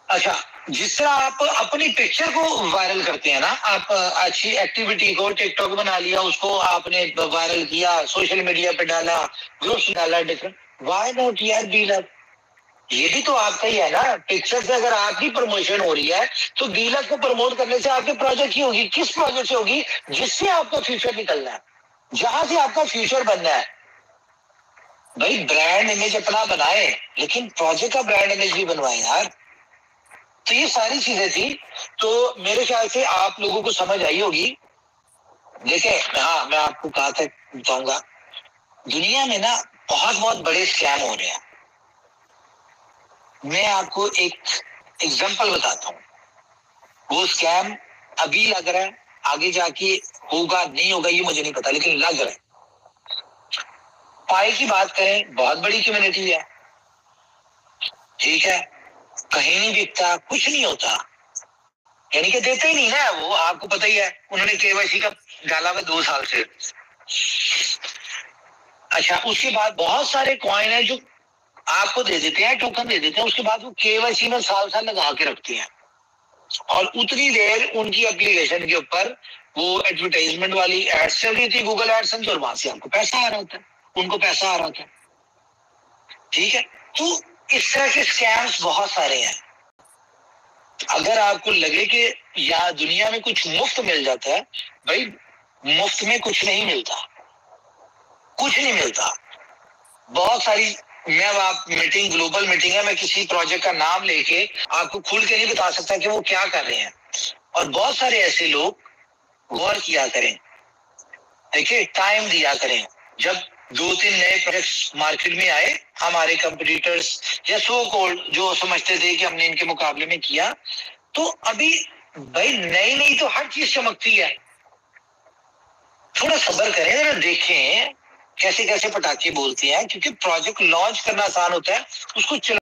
اچھا جس طرح آپ اپنی پکچر کو وائرل کرتے ہیں نا, آپ اچھی ایکٹیویٹی کو ٹک ٹاک بنا لیا, اس کو آپ نے وائرل کیا, سوشل میڈیا پہ ڈالا, گروپس ڈالا ڈفرنٹ, وائی ناٹ یار بی لو, یہ بھی تو آپ کا ہی ہے نا. پکچر سے اگر آپ کی پروموشن ہو رہی ہے تو بی لو کو پروموٹ کرنے سے آپ کے پروجیکٹ کی ہوگی, کس پروجیکٹ سے ہوگی؟ جس سے آپ کا فیوچر نکلنا ہے, جہاں سے آپ کا فیوچر بننا ہے. بھائی برانڈ امیج اپنا بنائے, لیکن پروجیکٹ کا برانڈ امیج بھی بنوائے یار. تو یہ ساری چیزیں تھی. تو میرے خیال سے آپ لوگوں کو سمجھ آئی ہوگی. دیکھیں, ہاں میں آپ کو کہا تھا, بتاؤں گا, دنیا میں نا بہت بڑے اسکیم ہو رہے ہیں. میں آپ کو ایک ایگزامپل بتاتا ہوں. وہ اسکیم ابھی لگ رہا ہے, آگے جا کے ہوگا نہیں ہوگا یہ مجھے نہیں پتا, لیکن لگ رہا ہے. پائے کی بات کریں, بہت بڑی کمیونٹی ہے, ٹھیک ہے, کہیں نہیں بکتا, کچھ نہیں ہوتا, یعنی کہ دیتے ہی نہیں نا. وہ آپ کو پتہ ہی ہے, انہوں نے KYC کا ڈالا ہوا 2 سال سے. اچھا, اس کے بعد بہت سارے کوائن ہیں جو آپ کو دے دیتے ہیں, ٹوکن دے دیتے ہیں, اس کے بعد وہ KYC میں سال لگا کے رکھتے ہیں, اور اتنی دیر ان کی اپلیکیشن کے اوپر وہ ایڈورٹائزمنٹ والی ایڈس چل رہی تھی, گوگل ایڈسنس, اور وہاں سے آپ کو پیسہ آ رہا تھا, ان کو پیسہ آ رہا تھا. ٹھیک ہے, تو اس طرح کے اسکیمز بہت سارے ہیں. اگر آپ کو لگے کہ یہاں دنیا میں کچھ مفت مل جاتا ہے, بھائی مفت میں کچھ نہیں ملتا, کچھ نہیں ملتا. بہت ساری, میں اب آپ میٹنگ, گلوبل میٹنگ ہے, میں کسی پروجیکٹ کا نام لے کے آپ کو کھل کے نہیں بتا سکتا کہ وہ کیا کر رہے ہیں. اور بہت سارے ایسے لوگ, غور کیا کریں, دیکھیں ٹائم دیا کریں. جب 2-3 نئے پروڈکٹس مارکیٹ میں آئے, ہمارے کمپٹیٹرز یا سو کولڈ جو سمجھتے تھے کہ ہم نے ان کے مقابلے میں کیا, تو ابھی بھائی نئی تو ہر چیز چمکتی ہے. تھوڑا صبر کریں, ذرا دیکھیں کیسے پٹاخے بولتے ہیں, کیونکہ پروجیکٹ لانچ کرنا آسان ہوتا ہے, اس کو